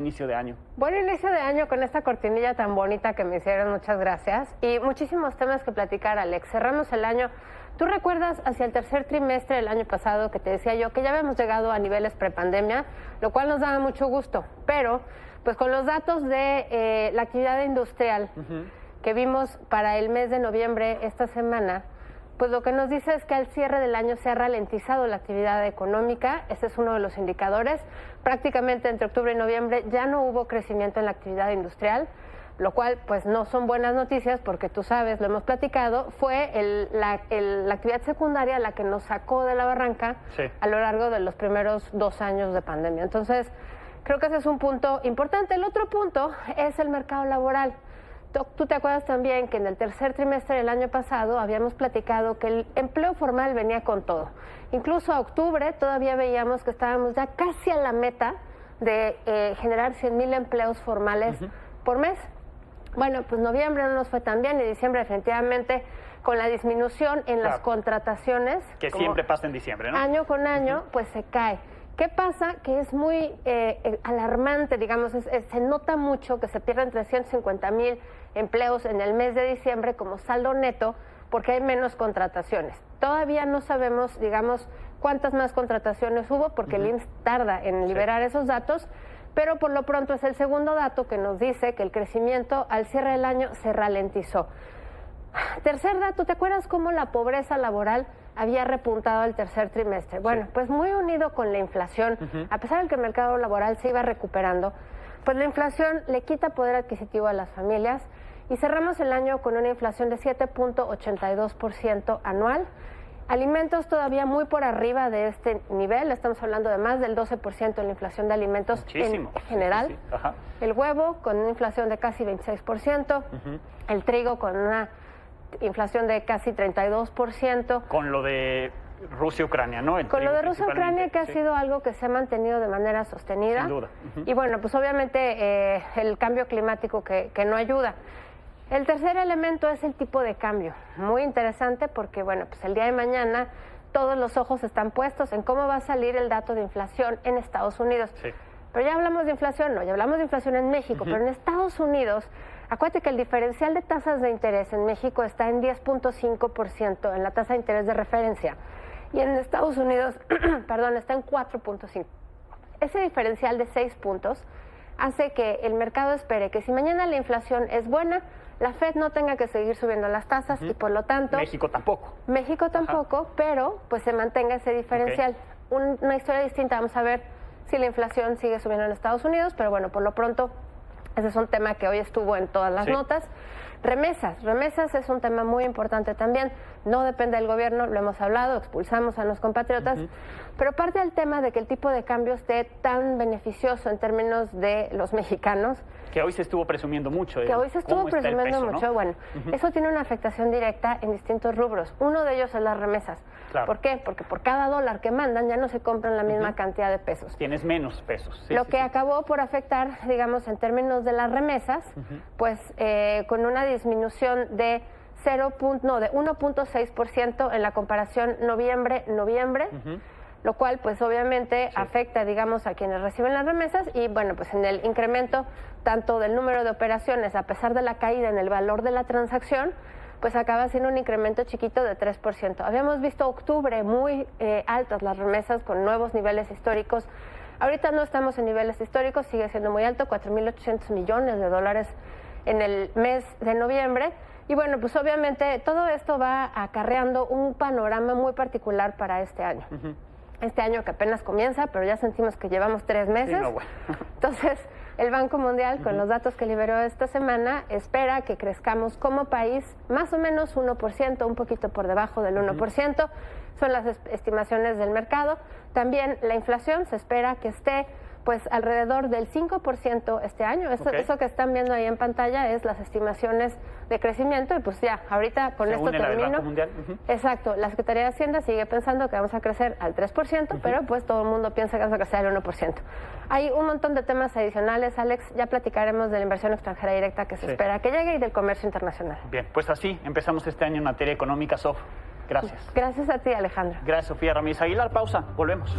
Inicio de año. Buen inicio de año con esta cortinilla tan bonita que me hicieron, muchas gracias. Y muchísimos temas que platicar, Alex. Cerramos el año. ¿Tú recuerdas hacia el tercer trimestre del año pasado que te decía yo que ya habíamos llegado a niveles prepandemia, lo cual nos daba mucho gusto? Pero, pues con los datos de la actividad industrial que vimos para el mes de noviembre esta semana, pues lo que nos dice es que al cierre del año se ha ralentizado la actividad económica. Ese es uno de los indicadores. Prácticamente entre octubre y noviembre ya no hubo crecimiento en la actividad industrial, lo cual pues no son buenas noticias porque tú sabes, lo hemos platicado, fue la actividad secundaria la que nos sacó de la barranca a lo largo de los primeros 2 años de pandemia. Entonces, creo que ese es un punto importante. El otro punto es el mercado laboral. Tú te acuerdas también que en el tercer trimestre del año pasado habíamos platicado que el empleo formal venía con todo. Incluso a octubre todavía veíamos que estábamos ya casi a la meta de generar 100,000 empleos formales por mes. Bueno, pues noviembre no nos fue tan bien y diciembre definitivamente con la disminución en las contrataciones. Que siempre pasa en diciembre, ¿no? Año con año, pues se cae. ¿Qué pasa? Que es muy alarmante, digamos, se nota mucho que se pierden 350,000 empleos en el mes de diciembre como saldo neto porque hay menos contrataciones. Todavía no sabemos, digamos, cuántas más contrataciones hubo porque el IMSS tarda en liberar esos datos, pero por lo pronto es el segundo dato que nos dice que el crecimiento al cierre del año se ralentizó. Tercer dato, ¿te acuerdas cómo la pobreza laboral había repuntado al tercer trimestre? Bueno, pues muy unido con la inflación, a pesar de que el mercado laboral se iba recuperando, pues la inflación le quita poder adquisitivo a las familias y cerramos el año con una inflación de 7.82% anual. Alimentos todavía muy por arriba de este nivel, estamos hablando de más del 12% en la inflación de alimentos en general. El huevo con una inflación de casi 26%, el trigo con una inflación de casi 32%. Con lo de Rusia-Ucrania, ¿no? Con lo de Rusia-Ucrania que ha sido algo que se ha mantenido de manera sostenida. Sin duda. Y bueno, pues obviamente el cambio climático que no ayuda. El tercer elemento es el tipo de cambio. Muy interesante porque, bueno, pues el día de mañana todos los ojos están puestos en cómo va a salir el dato de inflación en Estados Unidos. Pero ya hablamos de inflación, no, ya hablamos de inflación en México, pero en Estados Unidos, acuérdate que el diferencial de tasas de interés en México está en 10.5% en la tasa de interés de referencia y en Estados Unidos, perdón, está en 4.5%. Ese diferencial de 6 puntos hace que el mercado espere que si mañana la inflación es buena, la Fed no tenga que seguir subiendo las tasas y por lo tanto... México tampoco. México tampoco, pero pues se mantenga ese diferencial. Una historia distinta, vamos a ver si la inflación sigue subiendo en Estados Unidos, pero bueno, por lo pronto ese es un tema que hoy estuvo en todas las notas. Remesas es un tema muy importante también, no depende del gobierno, lo hemos hablado, expulsamos a los compatriotas, pero parte del tema de que el tipo de cambio esté tan beneficioso en términos de los mexicanos. Que hoy se estuvo presumiendo mucho. Que hoy se estuvo presumiendo mucho, ¿no? Bueno, eso tiene una afectación directa en distintos rubros. Uno de ellos es las remesas. ¿Por qué? Porque por cada dólar que mandan ya no se compran la misma cantidad de pesos. Tienes menos pesos. Lo que acabó por afectar, digamos, en términos de las remesas, pues con una disminución de 1.6% en la comparación noviembre-noviembre, lo cual pues obviamente afecta, digamos, a quienes reciben las remesas y bueno, pues en el incremento tanto del número de operaciones, a pesar de la caída en el valor de la transacción, pues acaba siendo un incremento chiquito de 3%. Habíamos visto octubre muy altas las remesas con nuevos niveles históricos. Ahorita no estamos en niveles históricos, sigue siendo muy alto, 4.800 millones de dólares en el mes de noviembre. Y bueno, pues obviamente todo esto va acarreando un panorama muy particular para este año. Este año que apenas comienza, pero ya sentimos que llevamos 3 meses. Sí, no, bueno. Entonces, el Banco Mundial, con los datos que liberó esta semana, espera que crezcamos como país más o menos 1%, un poquito por debajo del 1%. Son las estimaciones del mercado. También la inflación se espera que esté pues alrededor del 5% este año. Eso que están viendo ahí en pantalla es las estimaciones de crecimiento y pues ya, ahorita con esto termino. Exacto, la Secretaría de Hacienda sigue pensando que vamos a crecer al 3%, pero pues todo el mundo piensa que vamos a crecer al 1%. Hay un montón de temas adicionales, Alex, ya platicaremos de la inversión extranjera directa que se espera que llegue y del comercio internacional. Bien, pues así empezamos este año en materia económica, Sof. Gracias. Gracias a ti, Alejandro. Gracias, Sofía Ramírez Aguilar. Pausa, volvemos.